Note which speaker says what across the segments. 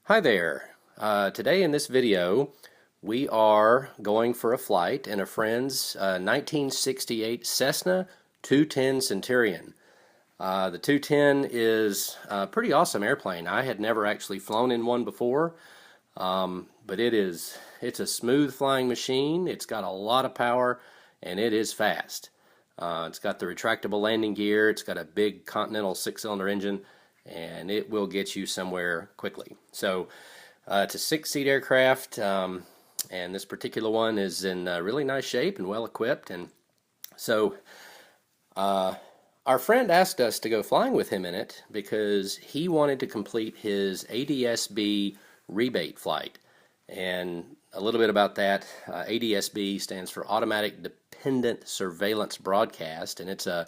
Speaker 1: Hi there. Today in this video we are going for a flight in a friend's 1968 Cessna 210 Centurion. The 210 is a pretty awesome airplane. I had never actually flown in one before, but it's a smooth flying machine. It's got a lot of power and it is fast. It's got the retractable landing gear. It's got a big Continental 6-cylinder engine, and it will get you somewhere quickly. So it's a 6-seat aircraft, and this particular one is in really nice shape and well equipped. And so our friend asked us to go flying with him in it because he wanted to complete his ADS-B rebate flight. And a little bit about that, ADS-B stands for Automatic Dependent Surveillance Broadcast, and it's a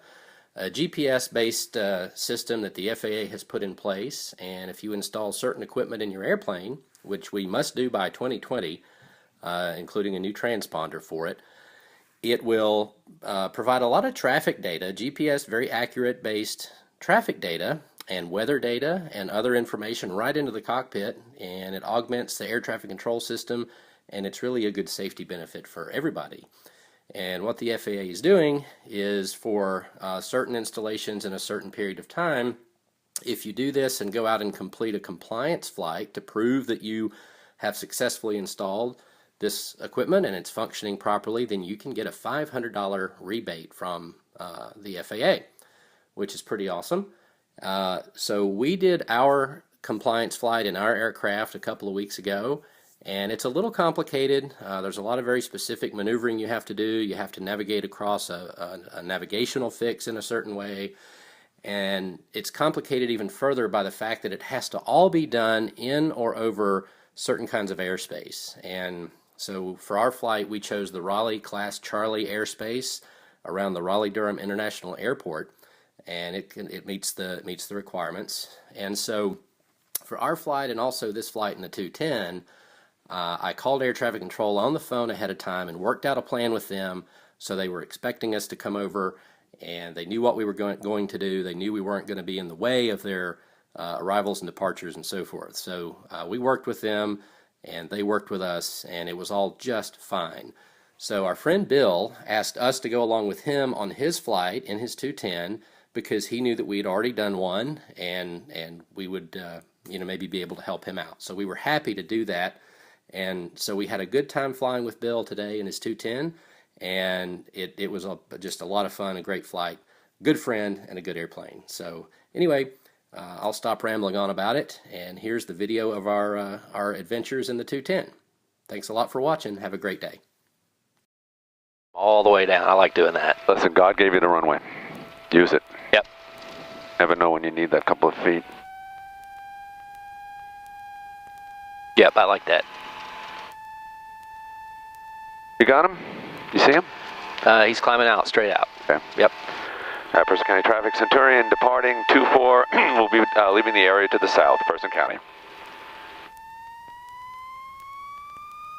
Speaker 1: GPS-based system that the FAA has put in place. And if you install certain equipment in your airplane, which we must do by 2020, including a new transponder for it, it will provide a lot of traffic data, GPS very accurate based traffic data and weather data and other information right into the cockpit, and it augments the air traffic control system, and it's really a good safety benefit for everybody. And what the FAA is doing is for certain installations in a certain period of time, if you do this and go out and complete a compliance flight to prove that you have successfully installed this equipment and it's functioning properly, then you can get a $500 rebate from the FAA, which is pretty awesome. So we did our compliance flight in our aircraft a couple of weeks ago, and it's a little complicated. There's a lot of very specific maneuvering you have to do. You have to navigate across a navigational fix in a certain way, and it's complicated even further by the fact that it has to all be done in or over certain kinds of airspace. And so for our flight, we chose the Raleigh Class Charlie airspace around the Raleigh-Durham International Airport, and it meets the requirements. And so for our flight and also this flight in the 210, I called air traffic control on the phone ahead of time and worked out a plan with them. So they were expecting us to come over, and they knew what we were going to do. They knew we weren't going to be in the way of their arrivals and departures and so forth. So we worked with them, and they worked with us, and it was all just fine. So our friend Bill asked us to go along with him on his flight in his 210 because he knew that we had already done one, and we would maybe be able to help him out. So we were happy to do that. And so we had a good time flying with Bill today in his 210, and it was just a lot of fun, a great flight, good friend, and a good airplane. So anyway, I'll stop rambling on about it, and here's the video of our adventures in the 210. Thanks a lot for watching. Have a great day.
Speaker 2: All the way down. I like doing that.
Speaker 3: Listen, God gave you the runway. Use it.
Speaker 2: Yep.
Speaker 3: Never know when you need that couple of feet.
Speaker 2: Yep, I like that.
Speaker 3: You got him? You see him?
Speaker 2: He's climbing out, straight out.
Speaker 3: Okay.
Speaker 2: Yep.
Speaker 3: Person County traffic, Centurion departing 24, will be leaving the area to the south, Person County.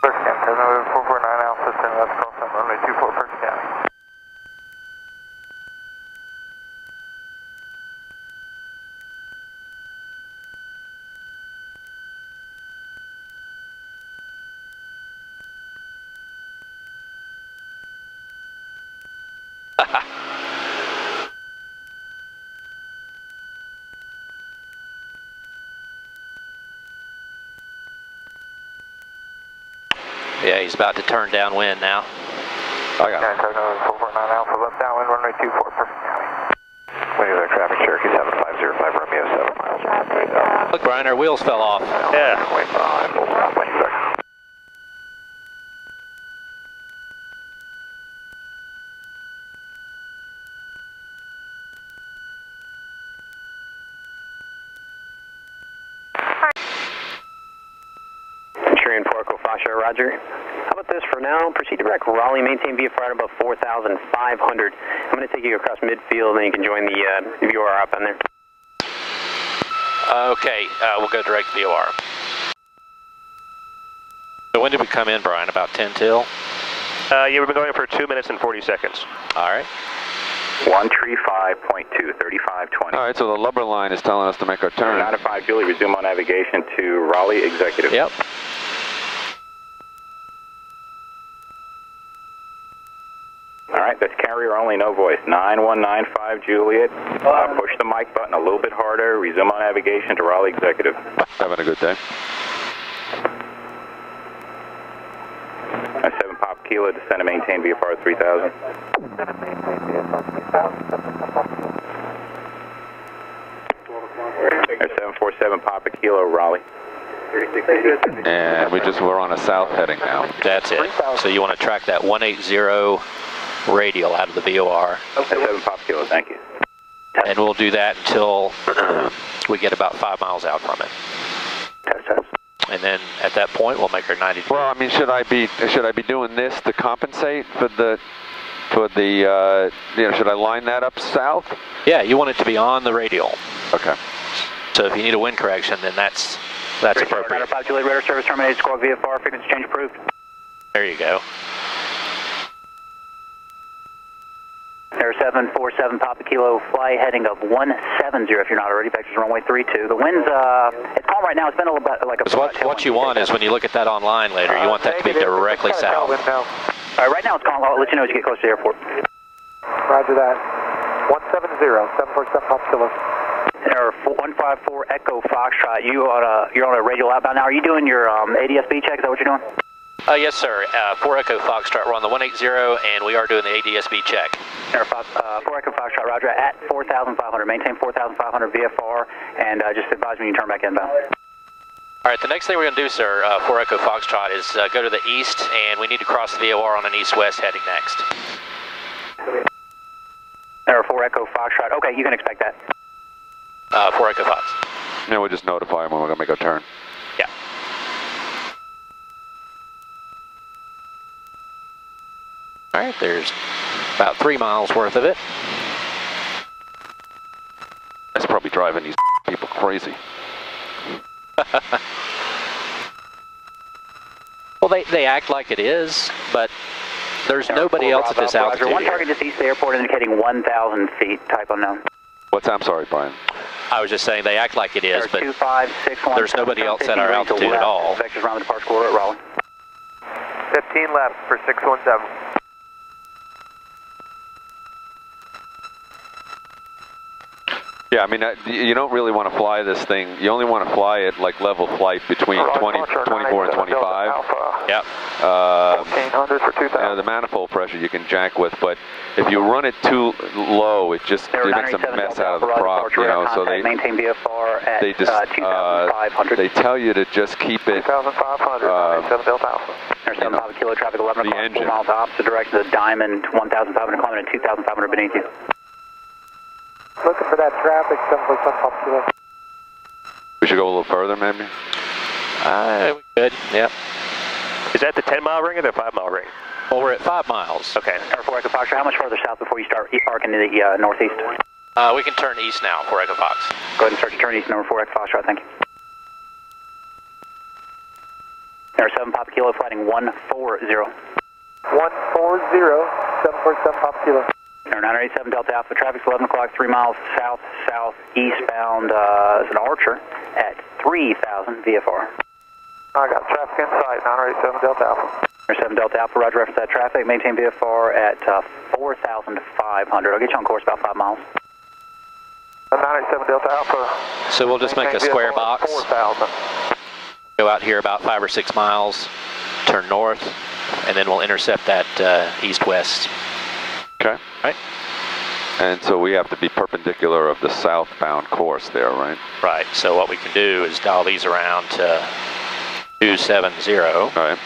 Speaker 4: Person County, 449 Alpha, send us cross on runway 24, Person County.
Speaker 2: Yeah, he's about to turn downwind now.
Speaker 3: I got him.
Speaker 4: 449 Alpha, left downwind, runway 24, Person County.
Speaker 3: Regular traffic, Cherokee 7505, Romeo 7 miles.
Speaker 2: Look, Brian, our wheels fell off.
Speaker 3: Yeah. Wait, wait a second.
Speaker 5: Centurion Porco Fascia, roger. How about this for now? Proceed to direct Raleigh, maintain VFR at about 4,500. I'm going to take you across midfield, and you can join the VOR up on there.
Speaker 2: Okay, we'll go direct VOR. So when did we come in, Brian? About 10 till?
Speaker 6: Yeah, we've been going for 2 minutes and 40 seconds.
Speaker 2: All right.
Speaker 5: 135.2, 3520.
Speaker 3: All right, so the lubber line is telling us to make our turn.
Speaker 5: 9 to 5, Julie, resume on navigation to Raleigh Executive.
Speaker 2: Yep.
Speaker 5: All right, that's carrier only, no voice. 9195 Juliet. Push the mic button a little bit harder. Resume on navigation to Raleigh Executive.
Speaker 3: Having a good day.
Speaker 5: 7 Pop Kilo, descend and maintain VFR 3000. 747 Papa Kilo, Raleigh.
Speaker 3: And we're on a south heading now.
Speaker 2: That's it. So you want to track that 180 radial out of the VOR.
Speaker 5: 7 Pop Kilo, thank you.
Speaker 2: And we'll do that until we get about 5 miles out from it. And then at that point, we'll make our 90 degrees.
Speaker 3: Well, I mean, should I be doing this to compensate for the should I line that up south?
Speaker 2: Yeah, you want it to be on the radial.
Speaker 3: Okay.
Speaker 2: So if you need a wind correction, then that's appropriate.
Speaker 5: 5 Juliet, radar service terminated, squawk VFR, frequency change approved.
Speaker 2: There you go.
Speaker 5: Air 747 Papa Kilo, fly heading of 170 if you're not already, vectors runway 32. The wind's, it's calm right now, it's been a little bit like a...
Speaker 2: What you want is when you look at that online later, you want that to be directly south.
Speaker 5: Right now it's calm, I'll let you know as you get close to the airport.
Speaker 4: Roger that. 170, 747 Papa Kilo.
Speaker 5: Air 154 Echo Foxtrot, you're on a radial outbound now. Are you doing your ADS-B check? Is that what you're doing?
Speaker 2: Yes, sir. 4 Echo Foxtrot, we're on the 180, and we are doing the ADS-B check.
Speaker 5: Air 4 Echo Foxtrot, roger, at 4,500. Maintain 4,500 VFR, and just advise me when you turn back inbound.
Speaker 2: All right, the next thing we're going to do, sir, 4 Echo Foxtrot, is go to the east, and we need to cross the VOR on an east-west heading next.
Speaker 5: Air 4 Echo Foxtrot, okay, you can expect that.
Speaker 2: 4 Echo Fox.
Speaker 3: Yeah, we'll just notify them when we're going to make our turn.
Speaker 2: Yeah. All right, there's about 3 miles worth of it.
Speaker 3: That's probably driving these people crazy.
Speaker 2: Well, they act like it is, but there's nobody else at this altitude.
Speaker 5: One target just east of the airport indicating 1,000 feet, type unknown.
Speaker 3: What's that? I'm sorry, Brian.
Speaker 2: I was just saying they act like it is, but
Speaker 5: 2561,
Speaker 2: there's nobody else at our altitude at all.
Speaker 5: Vectors around the departure corridor at Raleigh.
Speaker 4: 15 left for 617.
Speaker 3: Yeah, I mean, you don't really want to fly this thing. You only want to fly it like level flight between 24 and 25.
Speaker 2: Yep.
Speaker 4: 1400 for 2000.
Speaker 3: The manifold pressure you can jack with, but if you run it too low, it makes a mess out of the prop, you know. So
Speaker 5: maintain VFR at 2,500.
Speaker 3: They tell you to just keep it.
Speaker 4: 2,500. 7 Delta Alpha.
Speaker 5: Air 7 Papa Kilo, traffic 11
Speaker 3: the
Speaker 5: o'clock,
Speaker 3: engine.
Speaker 5: 4 miles opposite direction to the Diamond, 1,500 climbing at 2,500 beneath you.
Speaker 4: Looking for that traffic, 747 Papa Kilo.
Speaker 3: We should go a little further, maybe.
Speaker 2: We could. Yep.
Speaker 6: Is that the 10-mile ring or the 5-mile ring?
Speaker 2: Well, we're at 5 miles.
Speaker 6: Okay.
Speaker 5: Air 4 Echo Foxtrot, how much further south before you start arcing to the northeast?
Speaker 2: We can turn east now, 4 Echo Fox.
Speaker 5: Go ahead and start your turn east, number 4 Echo Foxtrot, thank you. Air 7 Papa Kilo, flighting 140.
Speaker 4: 140, 747 Papa Kilo.
Speaker 5: Air 987 Delta Alpha, traffic's 11 o'clock, 3 miles south-southeastbound, is an Archer at 3,000 VFR.
Speaker 4: I got traffic in sight, 987 Delta Alpha.
Speaker 5: Air 7 Delta Alpha, roger, reference that traffic, maintain VFR at 4,500. I'll get you on course about 5 miles.
Speaker 4: 987 Delta Alpha.
Speaker 2: So we'll just make a square box.
Speaker 4: 4,000.
Speaker 2: Go out here about 5 or 6 miles, turn north, and then we'll intercept that east-west.
Speaker 3: Okay.
Speaker 2: Right.
Speaker 3: And so we have to be perpendicular of the southbound course there, right?
Speaker 2: Right. So what we can do is dial these around to 270.
Speaker 3: All right.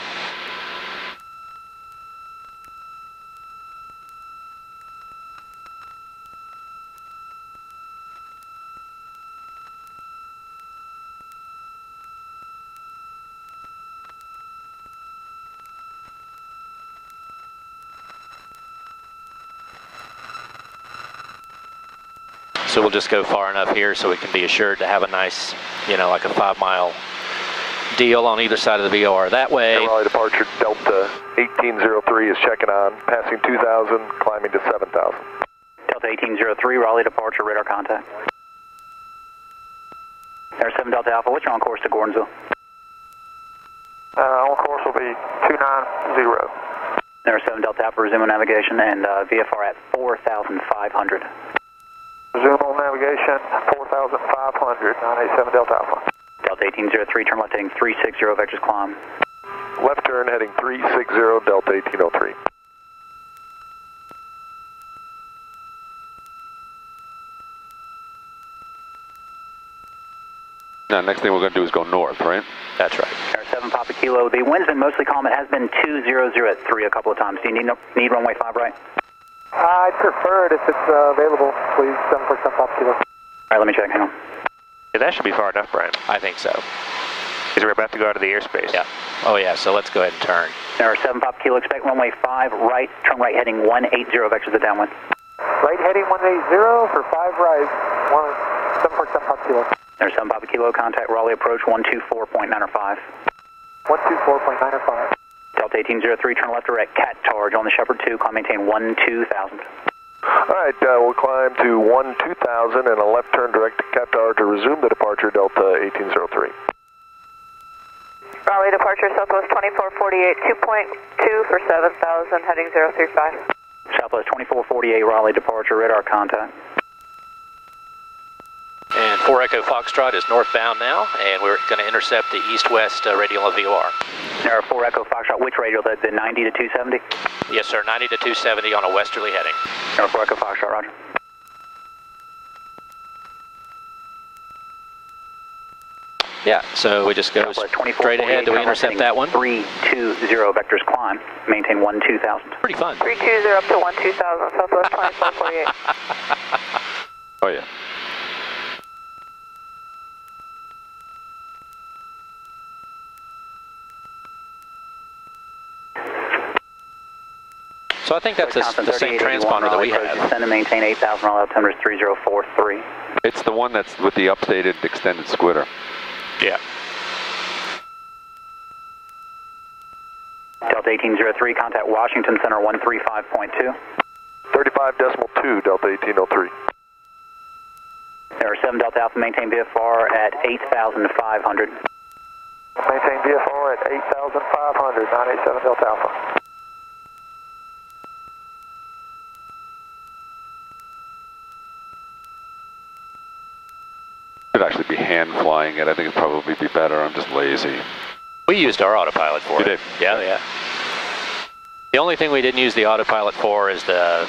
Speaker 2: So we'll just go far enough here so we can be assured to have a nice, like a 5-mile deal on either side of the VOR. That way...
Speaker 7: Raleigh departure, Delta 1803 is checking on, passing 2,000, climbing to 7,000.
Speaker 5: Delta 1803, Raleigh departure, radar contact. Air 7 Delta Alpha, what's your on course to Gordonsville?
Speaker 4: On course will be 290.
Speaker 5: Air 7 Delta Alpha, resume on navigation, and VFR at 4,500.
Speaker 4: Resume on navigation, 4,500, 987 Delta Alpha.
Speaker 5: Delta 1803, turn left heading 360, vectors climb.
Speaker 6: Left turn heading 360, Delta 1803.
Speaker 3: Now, next thing we're going to do is go north, right?
Speaker 2: That's right.
Speaker 5: Air 7 Papa Kilo, the wind's been mostly calm. It has been 200 at 3 a couple of times. Do you need runway 5 right?
Speaker 4: I'd prefer it if it's available, please, 7% Papa Kilo.
Speaker 5: All right, let me check, hang on.
Speaker 6: Yeah, that should be far enough, Brian.
Speaker 2: I think so.
Speaker 6: Because we're about to go out of the airspace.
Speaker 2: Yeah. Oh yeah, so let's go ahead and turn.
Speaker 5: Air 7 Papa Kilo, expect runway 5 right, turn right heading 180, vectors of downwind.
Speaker 4: Right heading 180 for 5 right, 7% Papa Kilo.
Speaker 5: Air 7 Papa Kilo, contact Raleigh approach 124.905.
Speaker 4: 124.905.
Speaker 5: Delta 1803, turn left direct, Cat Targe on the Shepherd 2, climb maintain 12000.
Speaker 6: All right, we'll climb to 12000 and a left turn direct to Qatar to resume the departure, Delta 1803.
Speaker 7: Raleigh departure, Southwest 2448, 2.2 for 7,000, heading 035.
Speaker 5: Southwest 2448, Raleigh departure, radar contact.
Speaker 2: And 4 Echo Foxtrot is northbound now, and we're going to intercept the east-west radial of VOR.
Speaker 5: Air 4 Echo Foxtrot, which radial? The 90 to 270?
Speaker 2: Yes, sir, 90 to 270 on a westerly heading.
Speaker 5: Air 4 Echo Foxtrot, roger.
Speaker 2: Yeah, so we just go straight ahead. Do we intercept that one?
Speaker 5: 320, vectors climb, maintain 12000.
Speaker 2: Pretty fun.
Speaker 7: 320 up to 12000, Southwest 2448.
Speaker 3: Oh, yeah.
Speaker 2: So I think that's the same transponder that we have.
Speaker 5: Descend and maintain 8000, Raleigh altimeter is 3043.
Speaker 3: It's the one that's with the updated extended squitter.
Speaker 2: Yeah.
Speaker 5: Delta 1803, contact Washington Center 135.2.
Speaker 6: 35.2, Delta 1803.
Speaker 5: Air 7 Delta Alpha, maintain VFR at 8,500.
Speaker 4: Maintain VFR at 8,500, 987 Delta Alpha.
Speaker 3: Should actually be hand flying it. I think it'd probably be better. I'm just lazy.
Speaker 2: We used our autopilot for it.
Speaker 3: You did?
Speaker 2: Yeah, yeah. The only thing we didn't use the autopilot for is the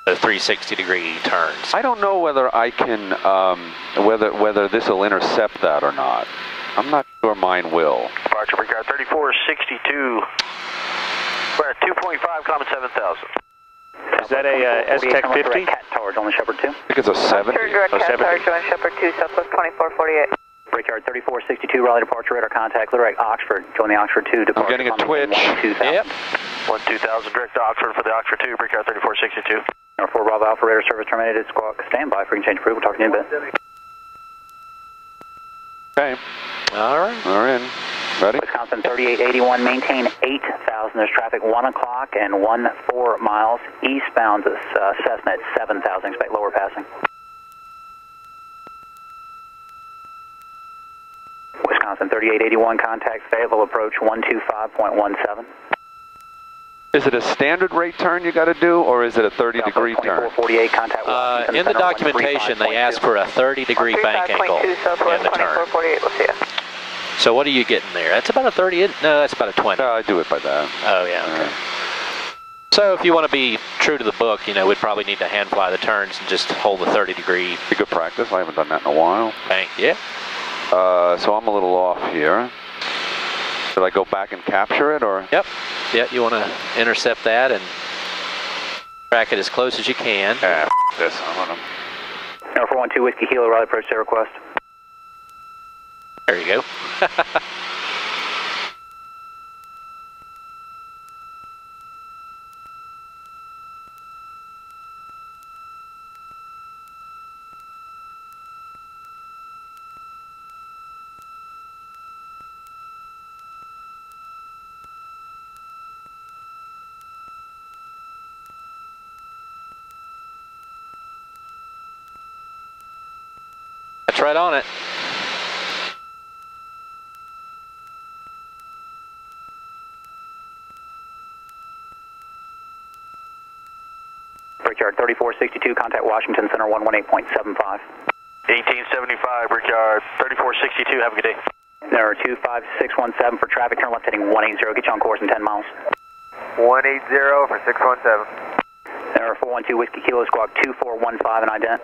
Speaker 2: 360-degree turns.
Speaker 3: I don't know whether I can, whether this will intercept that or not. I'm not sure mine will.
Speaker 6: Departure regard 3462. We're at 2.5, common 7,000. Is that a Aztec 50?
Speaker 5: Cat Targe on the Shepherd 2.
Speaker 3: I think it's a 70.
Speaker 7: Turn direct Cat Targe on Shepherd 2, Southwest 2448.
Speaker 5: Brickyard 3462, Raleigh departure, radar contact, direct Oxford. Join the Oxford 2 departure.
Speaker 3: I'm getting a twitch.
Speaker 2: Yep.
Speaker 6: 12000, direct to Oxford for the Oxford 2, Brickyard 3462.
Speaker 5: Number 4 Bravo Alpha, radar service terminated. Squawk standby for change approval. Talk to you in a bit.
Speaker 3: Okay.
Speaker 2: All right.
Speaker 3: We're in. Ready?
Speaker 5: Wisconsin 3881, maintain 8,000. There's traffic 1 o'clock and 14 miles. Eastbound Cessna at 7,000. Expect lower passing. Wisconsin 3881, contact Fayetteville approach 125.17.
Speaker 3: Is it a standard rate turn you got to do, or is it a 30-degree turn?
Speaker 5: 2448, contact Washington
Speaker 2: in the
Speaker 5: Center,
Speaker 2: documentation, they ask for a 30-degree bank angle
Speaker 7: 35.2,
Speaker 2: in
Speaker 7: Southwest
Speaker 2: the turn.
Speaker 7: 2448, we'll see you.
Speaker 2: So what are you getting there? That's about a 30, no, that's about a 20.
Speaker 3: No, I do it by that.
Speaker 2: Oh, yeah, okay. So if you want to be true to the book, you know, we'd probably need to hand fly the turns and just hold the 30-degree
Speaker 3: Be good practice. I haven't done that in a while.
Speaker 2: bank. Yeah.
Speaker 3: So I'm a little off here. Should I go back and capture it, or?
Speaker 2: Yep. Yeah, you want to intercept that and track it as close as you can.
Speaker 3: Yeah, this. I want to.
Speaker 5: Number 412 Whiskey Kilo, Raleigh approach to request.
Speaker 2: There you go. right on it.
Speaker 5: Brickyard 3462, contact Washington Center 118.75.
Speaker 6: 1875, Brickyard 3462, have a good day.
Speaker 5: Number 25617 for traffic, turn left heading 180, get you on course in 10 miles.
Speaker 4: 180 for 617.
Speaker 5: Number 412 Whiskey Kilo, squawk 2415 and ident.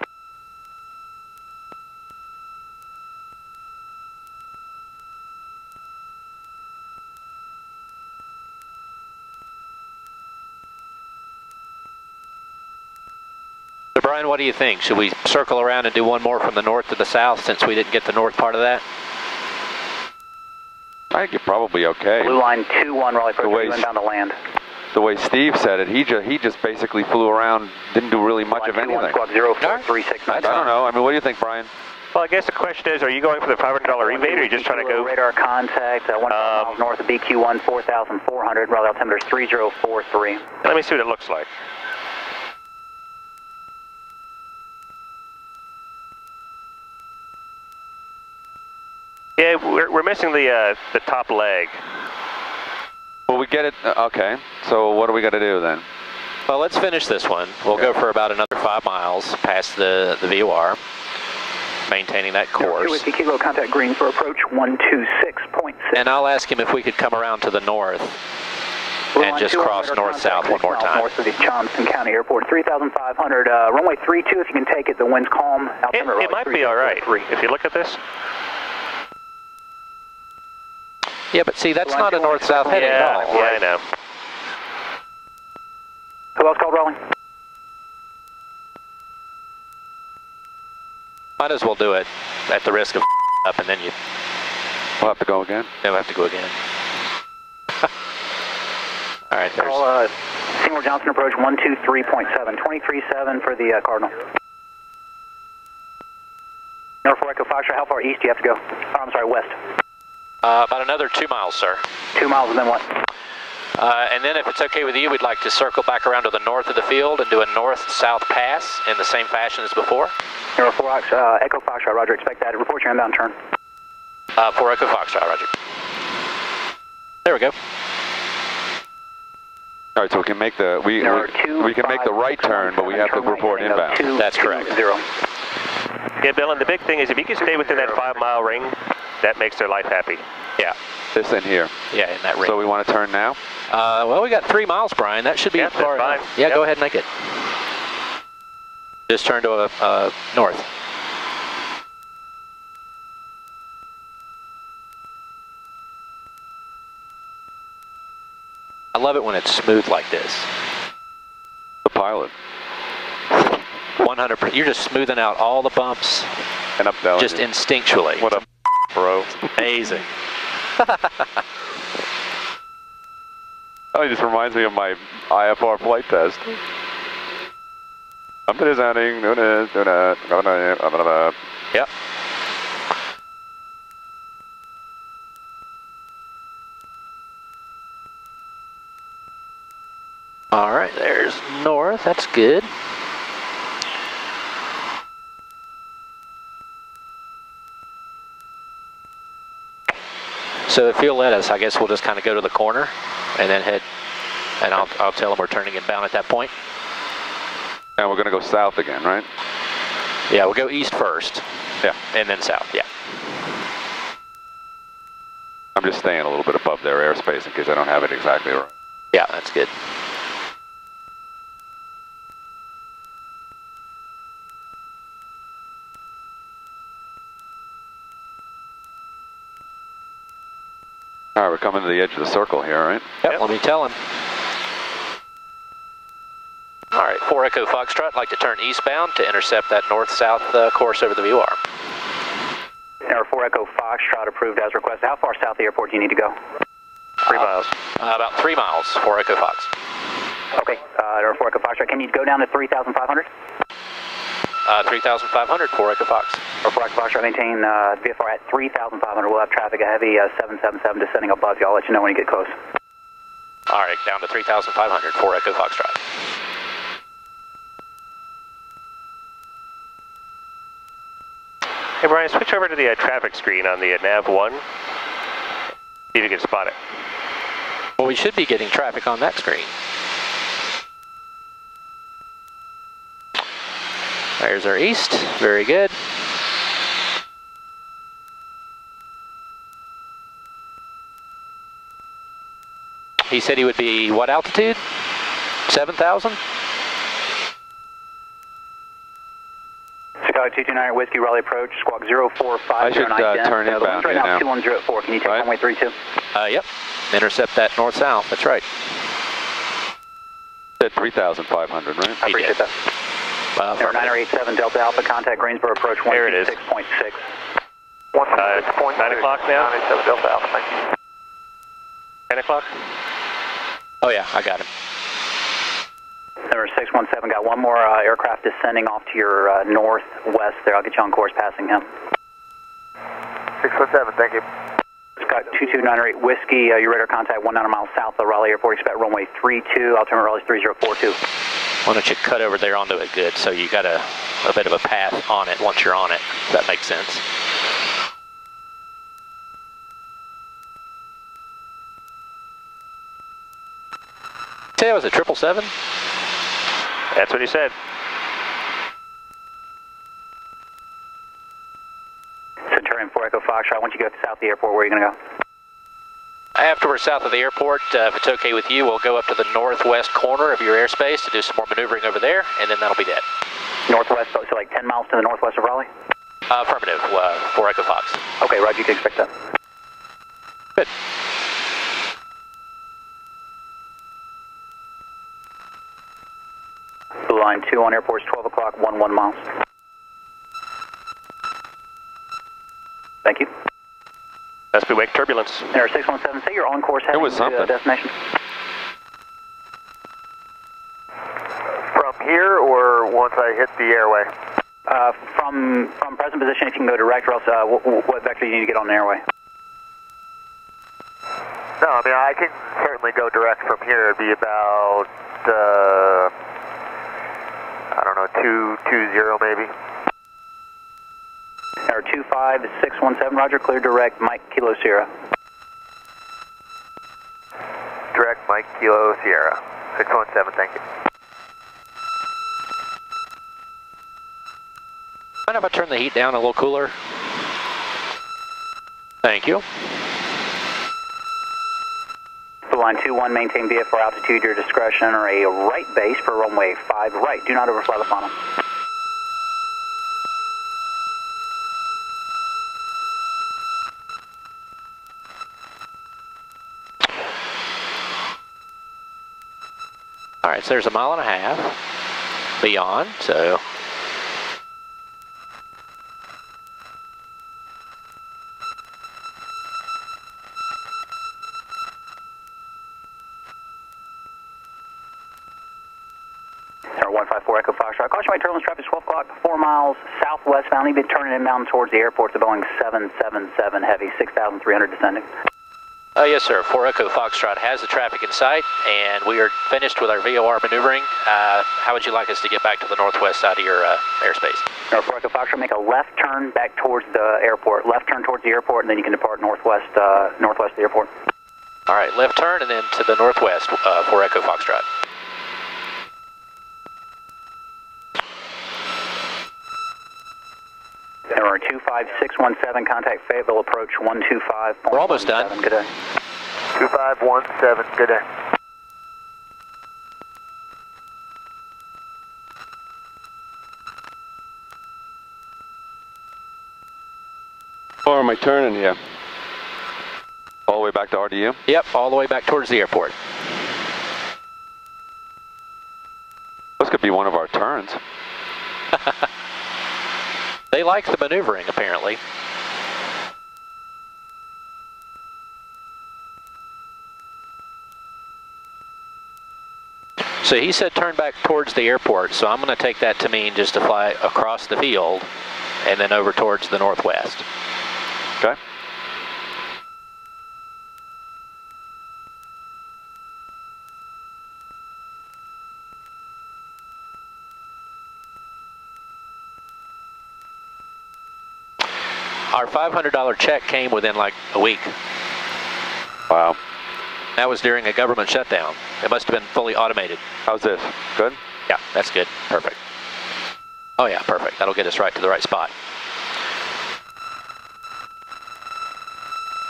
Speaker 2: So Brian, what do you think? Should we circle around and do one more from the north to the south since we didn't get the north part of that?
Speaker 3: I think you're probably okay.
Speaker 5: Blue line 21, Raleigh approach, inbound to land.
Speaker 3: The way Steve said it, he just basically flew around, didn't do really much of anything.
Speaker 5: Squawk 0436.
Speaker 3: I don't know. I mean, what do you think, Brian?
Speaker 6: Well, I guess the question is, are you going for the $500 rebate, or are you just trying to go?
Speaker 5: Radar contact, 1 miles north of BQ1, 4,400, Raleigh altimeter 3043.
Speaker 6: Let me see what it looks like. Yeah, we're missing the top leg.
Speaker 3: Well, we get it. Okay. So what do we got to do then?
Speaker 2: Well, let's finish this one. We'll go for about another 5 miles past the VOR, maintaining that course.
Speaker 5: Whiskey Kilo, contact green for approach 126.6.
Speaker 2: And I'll ask him if we could come around to the north and just cross north-south one more time.
Speaker 5: North of the Johnson County Airport, 3,500, runway 32, if you can take it, the wind's calm.
Speaker 6: It might be all right, if you look at this.
Speaker 2: Yeah, but see, that's not a north-south heading at all.
Speaker 6: Yeah, I know.
Speaker 5: Who else called Raleigh?
Speaker 2: Might as well do it at the risk of up, and then you...
Speaker 3: We'll have to go again?
Speaker 2: Then we'll have to go again. All right, there's...
Speaker 5: Call Seymour Johnson approach 123.7, 23.7 for the Cardinal. Norfolk Echo Foxtrot, how far east do you have to go? Oh, I'm sorry, west.
Speaker 2: About another 2 miles, sir.
Speaker 5: 2 miles, and then what?
Speaker 2: And then if it's okay with you, we'd like to circle back around to the north of the field and do a north-south pass in the same fashion as before.
Speaker 5: Norfolk Echo Foxtrot, roger, expect that. Report your inbound turn.
Speaker 2: 4 Echo Foxtrot, roger. There we go.
Speaker 3: All right, so we can make the we can make the right turn, but we have to report inbound.
Speaker 2: That's correct.
Speaker 5: 0.
Speaker 6: Yeah, Bill, and the big thing is if you can stay within that 5-mile ring, that makes their life happy.
Speaker 2: Yeah.
Speaker 3: This in here.
Speaker 2: Yeah, in that ring.
Speaker 3: So we want to turn now?
Speaker 2: Well, we got 3 miles, Brian. That should be far enough.
Speaker 6: Fine.
Speaker 2: Yeah,
Speaker 6: yep.
Speaker 2: Go ahead and make it. Just turn to north. I love it when it's smooth like this.
Speaker 3: The pilot.
Speaker 2: 100%. You're just smoothing out all the bumps.
Speaker 3: And I'm telling
Speaker 2: just
Speaker 3: you.
Speaker 2: Instinctually.
Speaker 3: What a bro.
Speaker 2: Amazing.
Speaker 3: Oh, it just reminds me of my IFR flight test. I'm presenting.
Speaker 2: Yep. All right, there's north. That's good. So if you'll let us, I guess we'll just kind of go to the corner and then head, and I'll tell them we're turning inbound at that point.
Speaker 3: And we're going to go south again, right?
Speaker 2: Yeah, we'll go east first.
Speaker 3: Yeah.
Speaker 2: And then south, yeah.
Speaker 3: I'm just staying a little bit above their airspace in case I don't have it exactly right.
Speaker 2: Yeah, that's good.
Speaker 3: All right, we're coming to the edge of the circle here, right?
Speaker 2: Yep. Let me tell him. All right, 4 Echo Foxtrot, like to turn eastbound to intercept that north-south course over the VOR.
Speaker 5: Number 4 Echo Foxtrot approved as requested. How far south of the airport do you need to go?
Speaker 6: 3 miles.
Speaker 2: About 3 miles, 4 Echo Fox.
Speaker 5: Okay, number 4 Echo Foxtrot, can you go down to 3,500?
Speaker 2: 3,500, 4 Echo Fox.
Speaker 5: Or 4 Echo Foxtrot, maintain VFR at 3,500. We'll have traffic, a heavy 777 descending above you. I'll let you know when you get close.
Speaker 2: All right, down to 3,500, 4 Echo Foxtrot. Hey Brian, switch over to the traffic screen on the nav 1. See if you can spot it.
Speaker 5: Well, we should be getting traffic on that screen. There's our east. Very good. He said he would be what altitude? 7,000? Chicago 229 Whiskey Raleigh approach, squawk 04509.
Speaker 3: I should turn inbound
Speaker 5: right
Speaker 3: here
Speaker 5: now.
Speaker 3: now.
Speaker 5: 2104. Can you take
Speaker 3: Right.
Speaker 5: runway 32? Yep. Intercept that north-south. That's right.
Speaker 3: Said 3,500, right?
Speaker 5: I appreciate that. 9087 Delta Alpha, contact Greensboro approach 126.6.
Speaker 2: 9 o'clock now?
Speaker 4: 987 Delta Alpha, thank you.
Speaker 2: 10 o'clock?
Speaker 5: Oh yeah, I got him. Number 617, got one more aircraft descending off to your northwest there. I'll get you on course passing him.
Speaker 4: 617, thank you.
Speaker 5: Scott 2298 Whiskey, your radar contact 19 miles south of Raleigh Airport. Expect runway 32, altimeter Raleigh's 3042. Why don't you cut over there onto it good so you got a bit of a path on it once you're on it, if that makes sense. Say that was a 777?
Speaker 2: That's what he said.
Speaker 5: Centurion 4 Echo Foxtrot, once you go south of the airport, where are you going to go? After we're south of the airport, if it's okay with you, we'll go up to the northwest corner of your airspace to do some more maneuvering over there, and then that'll be that. Northwest, so like 10 miles to the northwest of Raleigh? Affirmative, 4 Echo Fox. Okay, Roger, you can expect that. Good. Blue line 2 on airport's 12 o'clock, 11 miles. Thank you.
Speaker 2: SP wake turbulence.
Speaker 5: Air 617, say you're on course heading to destination.
Speaker 4: From here or once I hit the airway?
Speaker 5: From present position, if you can go direct, or else what vector do you need to get on the airway?
Speaker 4: No, I mean, I can certainly go direct from here. It'd be about, I don't know, 220 maybe.
Speaker 5: Air 25617, Roger, clear direct, Mike Kilo Sierra.
Speaker 4: Direct Mike Kilo Sierra, 617, thank you.
Speaker 5: Mind if I turn the heat down a little cooler? Thank you. Line 21, maintain VFR altitude, your discretion, or a right base for runway 5 right. Do not overfly the funnel. All right, so there's 1.5 miles beyond, so. Center 154 Echo Foxtrot. Caution my turbulence traffic 12 o'clock, 4 miles southwest bound. You'll be turning inbound towards the airport. The Boeing 777 Heavy, 6,300 descending. Yes, sir. 4 Echo Foxtrot has the traffic in sight, and we are finished with our VOR maneuvering. How would you like us to get back to the northwest side of your airspace? 4 Echo Foxtrot, make a left turn back towards the airport. Left turn towards the airport, and then you can depart northwest of the airport. All right, left turn, and then to the northwest, 4 Echo Foxtrot. Number 25617, contact Fayetteville approach 125.17. We're almost done. Good day.
Speaker 4: 2517, good day.
Speaker 3: Or am I turning here? All the way back to RDU?
Speaker 5: Yep, all the way back towards the airport.
Speaker 3: This could be one of our turns.
Speaker 5: They like the maneuvering, apparently. So he said turn back towards the airport, so I'm going to take that to mean just to fly across the field and then over towards the northwest.
Speaker 3: Okay.
Speaker 2: Our $500 check came within like a week.
Speaker 3: Wow.
Speaker 2: That was during a government shutdown. It must have been fully automated.
Speaker 3: How's this? Good?
Speaker 2: Yeah, that's good. Perfect. Oh yeah, perfect. That'll get us right to the right spot.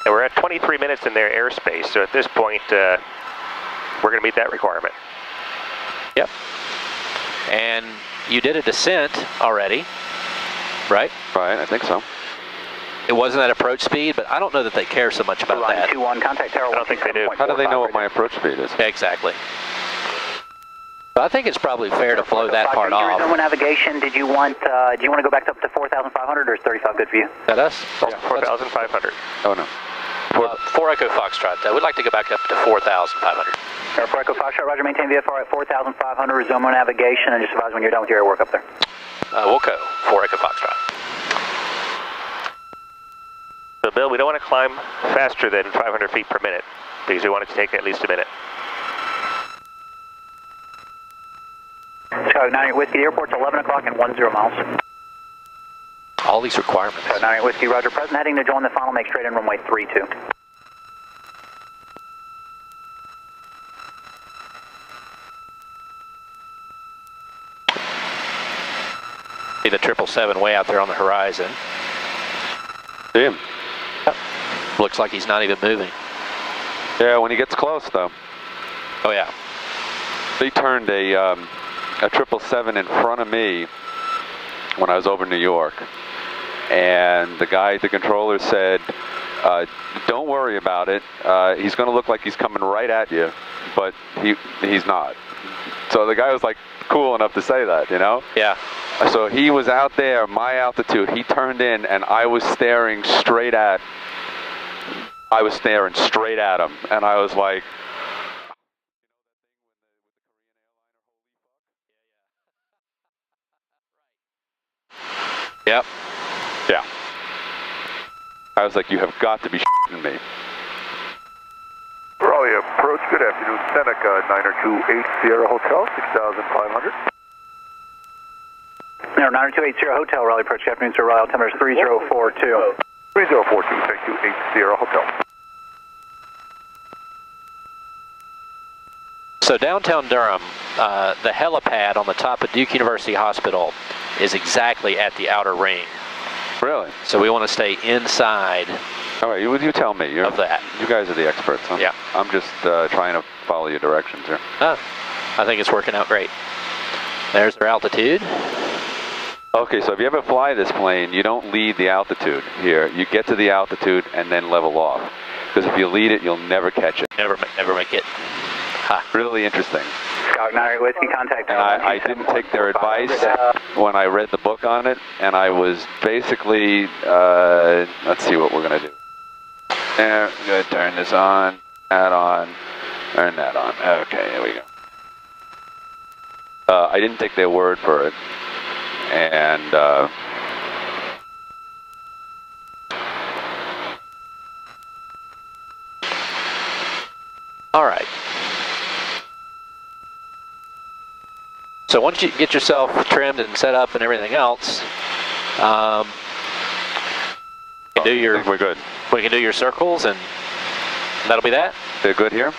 Speaker 6: And we're at 23 minutes in their airspace, so at this point, we're going to meet that requirement.
Speaker 2: Yep. And you did a descent already, right?
Speaker 3: Right, I think so.
Speaker 2: It wasn't at approach speed, but I don't know that they care so much about that.
Speaker 5: 21, contact tower.
Speaker 6: I don't think they do.
Speaker 3: How do they know what my approach speed is?
Speaker 2: Exactly. So I think it's probably fair to blow that part off.
Speaker 5: Navigation, do you want to go back up to 4,500 or is 35 good for you?
Speaker 2: Is that us?
Speaker 6: Yeah, 4,500.
Speaker 3: Oh, no.
Speaker 2: 4 Echo Foxtrot. We'd like to go back up to 4,500.
Speaker 5: 4 Echo Foxtrot, roger, maintain VFR at 4,500, resume on navigation, and just advise when you're done with your air work up there.
Speaker 2: We'll go 4 Echo Foxtrot.
Speaker 6: So, Bill, we don't want to climb faster than 500 feet per minute because we want it to take at least a minute.
Speaker 5: Chicago 98 Whiskey, the airport's 11 o'clock and 10 miles.
Speaker 2: All these requirements.
Speaker 5: 98 Whiskey, roger, present, heading to join the final, make straight in runway 32.
Speaker 2: See the 777 way out there on the horizon.
Speaker 3: See him?
Speaker 2: Yep. Looks like he's not even moving.
Speaker 3: Yeah, when he gets close, though.
Speaker 2: Oh, yeah.
Speaker 3: They turned a 777 in front of me when I was over in New York. And the guy at the controller said, don't worry about it. He's going to look like he's coming right at you, but he's not. So the guy was like cool enough to say that, you know?
Speaker 2: Yeah.
Speaker 3: So he was out there, my altitude. He turned in, and I was staring straight at him. And I was like,
Speaker 2: Yep.
Speaker 3: yeah. I was like, you have got to be shitting me.
Speaker 4: Raleigh approach, good afternoon, Seneca, 90280 Hotel, 6,500.
Speaker 5: No, 90280 Hotel, Raleigh approach, good afternoon, sir, Raleigh, altimeter is 3042.
Speaker 4: 3042, thank you, 80 Hotel.
Speaker 2: So downtown Durham, the helipad on the top of Duke University Hospital is exactly at the outer ring.
Speaker 3: Really?
Speaker 2: So we want to stay inside.
Speaker 3: All right, you tell me.
Speaker 2: Of that.
Speaker 3: You guys are the experts, huh?
Speaker 2: Yeah.
Speaker 3: I'm just trying to follow your directions here.
Speaker 2: I think it's working out great. There's our altitude.
Speaker 3: Okay, so if you ever fly this plane, you don't lead the altitude here. You get to the altitude and then level off. Because if you lead it, you'll never catch it.
Speaker 2: Never make it. Ha.
Speaker 3: Really interesting.
Speaker 5: Chicago 98 Whiskey, contact.
Speaker 3: And I didn't take their advice when I read the book on it, and I was basically, let's see what we're going to do. There, I'm going to turn this on, that on, turn that on. Okay, here we go. I didn't take their word for it, and
Speaker 2: All right. So once you get yourself trimmed and set up and everything else, you can do your,
Speaker 3: we're good.
Speaker 2: we can do your circles, and that'll be that.
Speaker 3: They're good here?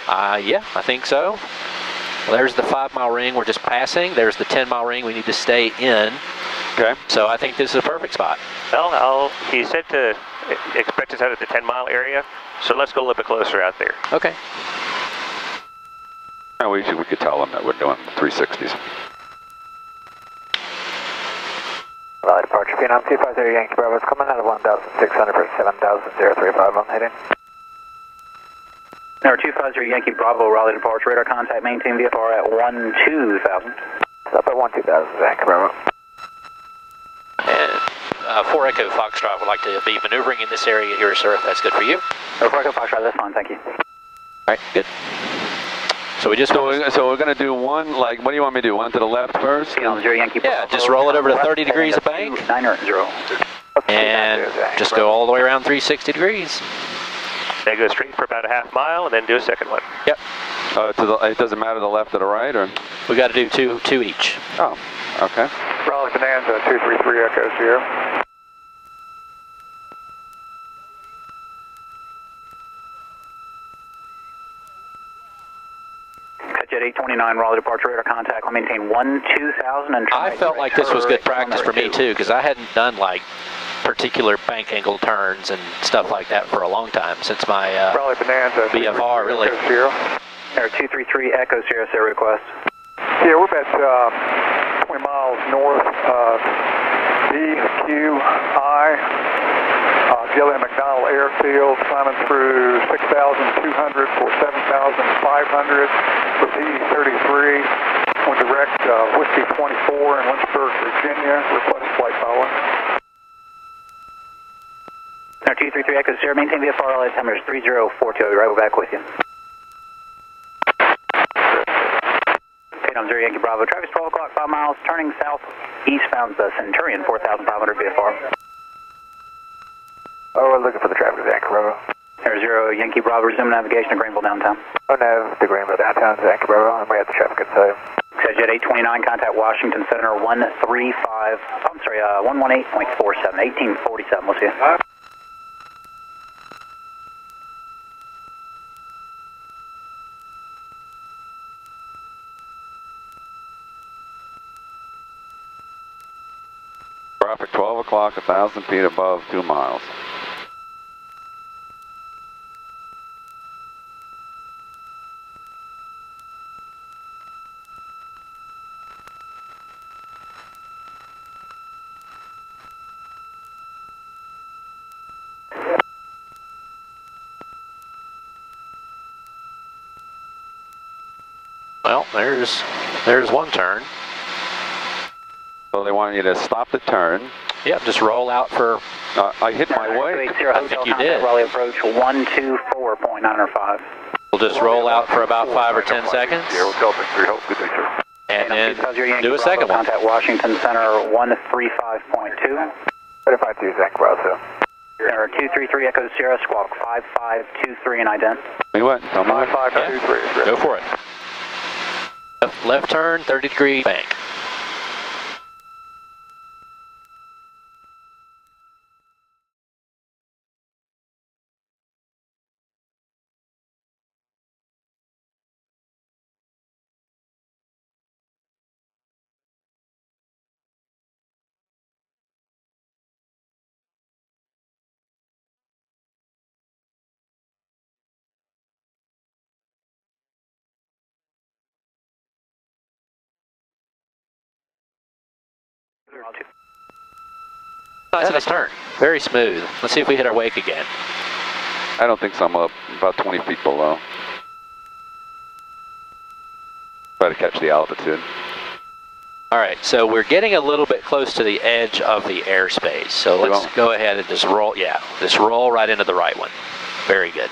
Speaker 2: Yeah, I think so. Well, there's the 5-mile ring we're just passing. There's the 10-mile ring we need to stay in.
Speaker 3: Okay.
Speaker 2: So I think this is a perfect spot.
Speaker 6: Well, he said to expect us out at the 10-mile area, so let's go a little bit closer out there.
Speaker 2: Okay.
Speaker 3: And we could tell them that we're doing 360s.
Speaker 4: Departure Vietnam 250 Yankee Bravo is coming out of 1,600 for 7,035 on heading.
Speaker 5: Number 250 Yankee Bravo, Raleigh departure, radar contact, maintain VFR at 12,000.
Speaker 4: Stop at 12,000, Yankee Bravo.
Speaker 2: And 4 Echo Foxtrot would like to be maneuvering in this area here, sir, if that's good for you.
Speaker 5: 4 Echo Foxtrot, that's fine, thank you.
Speaker 2: All right, good. So we just
Speaker 3: so we're going to do one, like, what do you want me to do? One to the left first?
Speaker 2: Yeah, just roll it over to 30 degrees of bank.
Speaker 5: 900.
Speaker 2: And just go all the way around 360 degrees.
Speaker 6: Then go straight for about a half mile and then do a second one.
Speaker 2: Yep.
Speaker 3: It doesn't matter the left or the right, or?
Speaker 2: We got to do two each.
Speaker 3: Oh, okay.
Speaker 4: Raleigh Bonanza 233 Echo Sierra.
Speaker 5: Jet 829, Raleigh departure radar contact. I'll maintain 1-2000 and
Speaker 2: I felt like this was good practice for me too, because I hadn't done like particular bank angle turns and stuff like that for a long time since my BFR really.
Speaker 5: Air 233 Echo Sierra Sierra request.
Speaker 8: Yeah, we're about 20 miles north of DQI. Gillian McDonald Airfield, climbing through 6,200 for 7,500 with E33 on direct Whiskey 24 in Lynchburg, Virginia. Request flight following.
Speaker 5: Air 233 Echo Sierra, maintain VFR LA altimeter 3042. I'll be right back with you. 890 Yankee Bravo, traffic's 12 o'clock, 5 miles, turning south eastbound the Centurion, 4,500 VFR.
Speaker 4: Oh, we're looking for the traffic to Yankee Bravo.
Speaker 5: Air 0 Yankee Bravo, resume navigation to Greenville downtown.
Speaker 4: Oh no, to Greenville downtown, Yankee Bravo, and we have the traffic inside.
Speaker 5: Jet 829, contact Washington Center 135, I'm sorry, 118.47, 1847, we'll see you.
Speaker 3: Traffic 12 o'clock, 1,000 feet above, 2 miles.
Speaker 2: Well, there's one turn.
Speaker 3: So they want you to stop the turn.
Speaker 2: Yep, just roll out for...
Speaker 3: I hit my way.
Speaker 2: I think you did.
Speaker 5: Raleigh approach 124.905.
Speaker 2: We'll just roll out for about 5 or 10 seconds. And then do a second one.
Speaker 5: Contact Washington Center 135.2.
Speaker 4: 35 Yankee Bravo.
Speaker 5: Air 233 Echo Sierra, squawk 5523 and ident.
Speaker 3: Me what? Tell me what?
Speaker 4: 5523.
Speaker 2: Go for it. Left turn, 30-degree bank. Nice turn. Very smooth. Let's see if we hit our wake again.
Speaker 3: I don't think so. I'm up about 20 feet below. Try to catch the altitude.
Speaker 2: All right, so we're getting a little bit close to the edge of the airspace. So let's go ahead and just roll. Yeah, just roll right into the right one. Very good.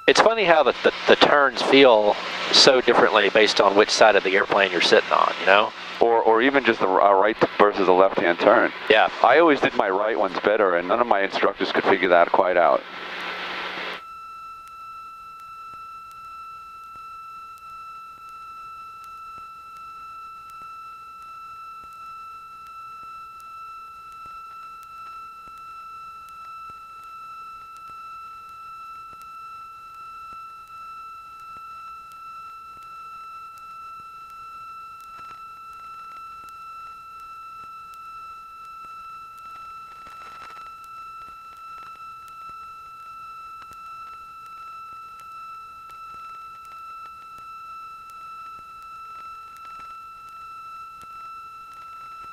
Speaker 2: It's funny how the turns feel so differently based on which side of the airplane you're sitting on, you know?
Speaker 3: Or even just the right versus a left-hand turn.
Speaker 2: Yeah.
Speaker 3: I always did my right ones better, and none of my instructors could figure that quite out.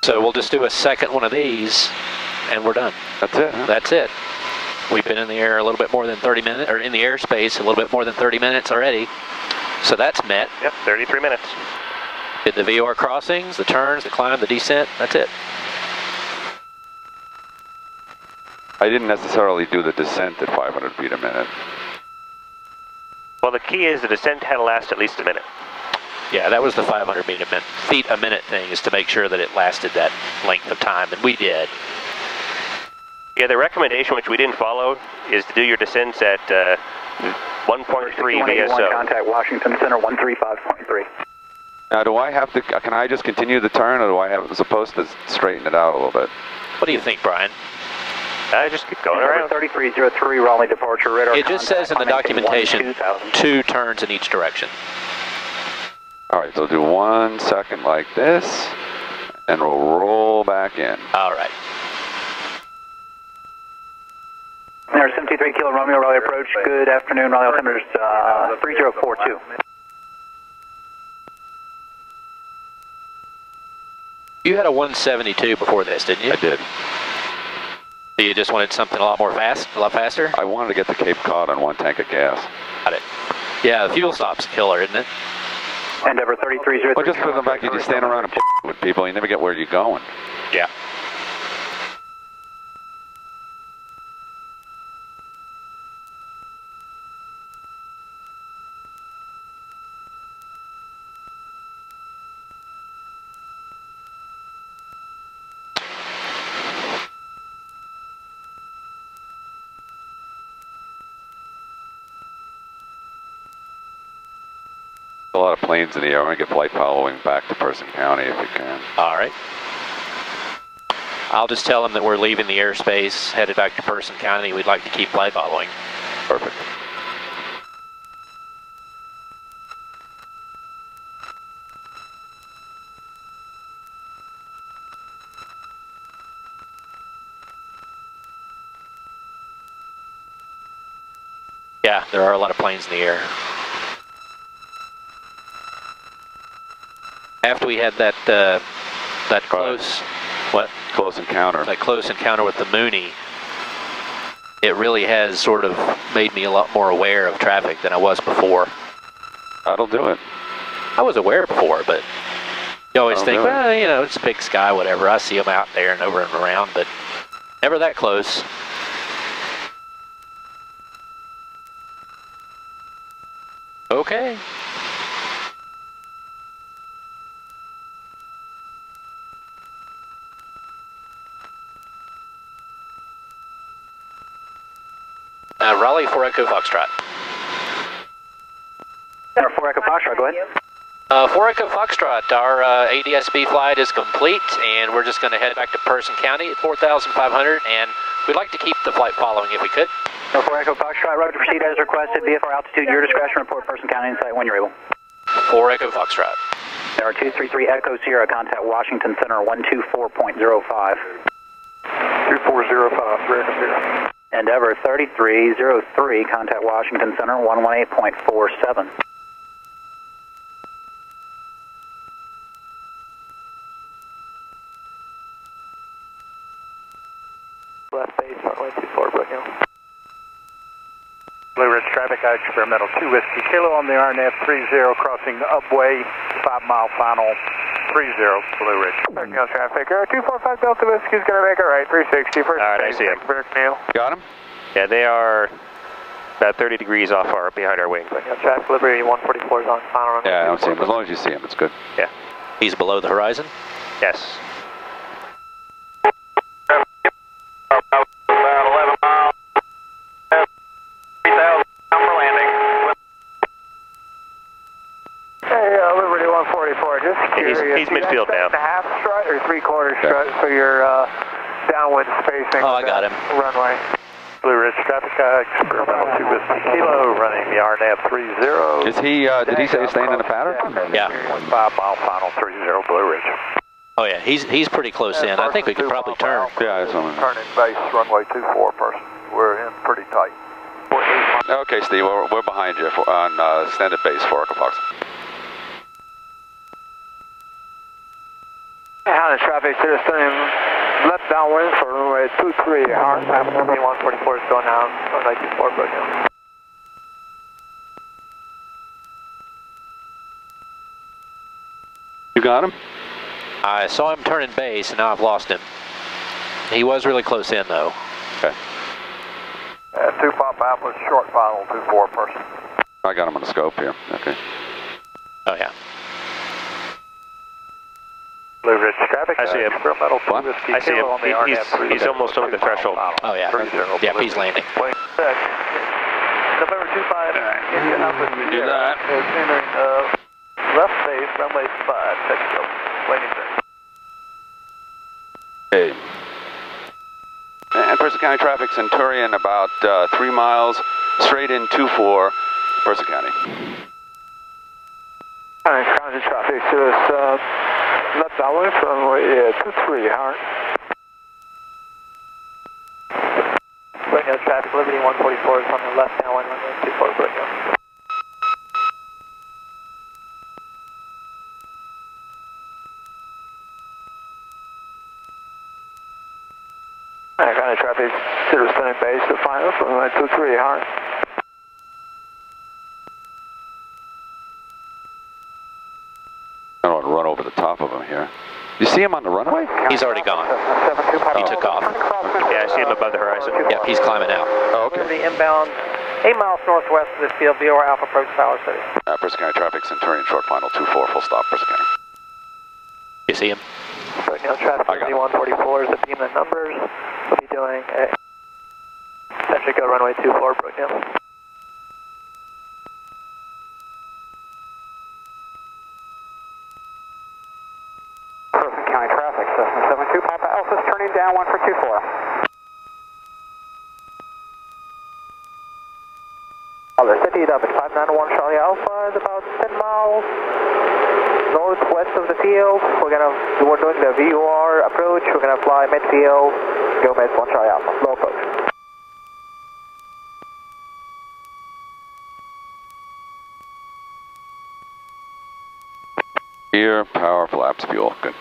Speaker 2: So we'll just do a second one of these, and we're done.
Speaker 3: That's it, huh?
Speaker 2: That's it. We've been in the air a little bit more than 30 minutes, or in the airspace a little bit more than 30 minutes already. So that's met.
Speaker 6: Yep, 33 minutes.
Speaker 2: Did the VOR crossings, the turns, the climb, the descent, that's it.
Speaker 3: I didn't necessarily do the descent at 500 feet a minute.
Speaker 6: Well, the key is the descent had to last at least a minute.
Speaker 2: Yeah, that was the 500 feet a minute thing, is to make sure that it lasted that length of time, and we did.
Speaker 6: Yeah, the recommendation, which we didn't follow, is to do your descents at 1.3 VSO.
Speaker 5: Contact Washington Center 135.3.
Speaker 3: Now, do I have to, can I just continue the turn, or do I have, supposed to straighten it out a little bit?
Speaker 2: What do you think, Brian?
Speaker 6: I just keep going around.
Speaker 5: 3303 Raleigh departure, radar.
Speaker 2: It just says in the documentation 2 turns in each direction.
Speaker 3: All right, so do 1 second like this, and we'll roll back in.
Speaker 2: All right.
Speaker 5: There's 73 Kilo Romeo, Raleigh approach. Good afternoon, Raleigh altimeters 3042.
Speaker 2: You had a 172 before this, didn't you?
Speaker 3: I did.
Speaker 2: You just wanted something a lot faster?
Speaker 3: I wanted to get to Cape Cod on 1 tank of gas.
Speaker 2: Got it. Yeah, the fuel stop's a killer, isn't it?
Speaker 5: Endeavor 3303.
Speaker 3: Well, just for the fact you just stand around and with people, you never get where you're going.
Speaker 2: Yeah.
Speaker 3: A lot of planes in the air. I want to get flight following back to Person County if you can.
Speaker 2: All right. I'll just tell them that we're leaving the airspace, headed back to Person County. We'd like to keep flight following.
Speaker 3: Perfect.
Speaker 2: Yeah, there are a lot of planes in the air. After we had that close, what?
Speaker 3: Close encounter.
Speaker 2: That close encounter with the Mooney, it really has sort of made me a lot more aware of traffic than I was before.
Speaker 3: That'll do it.
Speaker 2: I was aware before, but you always think, well, you know, it's a big sky, whatever. I see them out there and over and around, but never that close. Okay. Raleigh 4 Echo Foxtrot.
Speaker 5: 4 Echo Foxtrot, go ahead.
Speaker 2: 4 Echo Foxtrot, our ADS-B flight is complete, and we're just going to head back to Person County at 4,500, and we'd like to keep the flight following if we could.
Speaker 5: 4 Echo Foxtrot, roger, proceed as requested. VFR altitude, your discretion, report Person County insight when you're able.
Speaker 2: 4 Echo Foxtrot.
Speaker 5: Tower 233 Echo Sierra, contact Washington Center 124.05.
Speaker 8: 2405, rear Sierra.
Speaker 5: Endeavor 3303, contact Washington Center 118.47.
Speaker 8: Left base, runway 24, Brooklyn.
Speaker 9: Blue Ridge traffic, experimental 2 Whiskey Kilo on the RNF 30, crossing Upway, 5 mile final 30, Blue Ridge.
Speaker 8: Brooklyn traffic, 245 Delta Whiskey's going to make it right, 360.
Speaker 6: All right, I see him.
Speaker 3: Got him?
Speaker 6: Yeah, they are about 30 degrees off behind our wing.
Speaker 8: Traffic Liberty 144 is on final runway.
Speaker 3: Yeah, I don't see him. As long as you see him, it's good.
Speaker 6: Yeah.
Speaker 2: He's below the horizon?
Speaker 6: Yes.
Speaker 9: About 11 miles. 3,000 for landing.
Speaker 8: Hey, Liberty 144, just curious.
Speaker 6: He's midfield now.
Speaker 8: A half strut or 3/4 strut for your downwind spacing?
Speaker 2: Oh, I got him.
Speaker 8: Runway.
Speaker 9: Blue Ridge traffic, experimental 2 Whiskey Kilo, running the RNAV 30.
Speaker 3: Is he, did he say he's staying in the pattern?
Speaker 2: Yeah.
Speaker 9: 5 mile final 30, Blue Ridge.
Speaker 2: Oh yeah, he's pretty close in. I think we could probably turn.
Speaker 3: Yeah, that's what
Speaker 9: Turning base, runway 24, person. We're in pretty tight.
Speaker 3: Okay, Steve, we're behind you on extended base, 4 Echo Fox.
Speaker 8: Honda traffic to the same left downwind for runway 23. Hard map 144 is going down, runway 24, Brooklyn.
Speaker 3: You got him?
Speaker 2: I saw him turning base, and now I've lost him. He was really close in, though.
Speaker 3: Okay.
Speaker 9: 2 Pop Alpha, short final 24, person.
Speaker 3: I got him on the scope here. Okay.
Speaker 2: Oh yeah.
Speaker 9: Blue Ridge traffic.
Speaker 6: I see him.
Speaker 3: What?
Speaker 6: I see him. He's almost over the threshold.
Speaker 2: Oh yeah. Yeah, he's landing.
Speaker 8: November 25, engine up with
Speaker 3: Do that.
Speaker 8: is entering left base, runway 5, technical, waiting there.
Speaker 3: Hey. Man, Person County traffic, Centurion, about 3 miles, straight in 24, Person County.
Speaker 8: County traffic, Cirrus, left downwind from runway 23, Howard. Brightnell traffic, Liberty 144 is on the left downwind, runway 24, Brightnell. County traffic, Cirrus turning base to final from runway 23, Howard.
Speaker 3: I don't want to run over the top of him here. You see him on the runway?
Speaker 2: He's already gone. He took off.
Speaker 6: Yeah, I see him above the horizon.
Speaker 2: Yeah, he's climbing out.
Speaker 3: Oh, okay.
Speaker 8: Liberty inbound, 8 miles northwest of this field, VOR Alpha approach Tower City.
Speaker 3: Person County traffic, Centurion, short final, 24, full stop, Person County.
Speaker 2: You see him?
Speaker 8: Brightnell traffic, Liberty 144 is the beam and numbers. We'll be doing a centric go runway 24, Brightnell.
Speaker 4: Person County traffic, Cessna 72, Papa Alpha's turning down 1 for 24. Other city, up at 591 Charlie Alpha is about 10 miles northwest of the field. We're doing the VOR approach. We're gonna fly midfield, go mid 1 Charlie Alpha, low approach.
Speaker 3: Gear, power, flaps, fuel, good.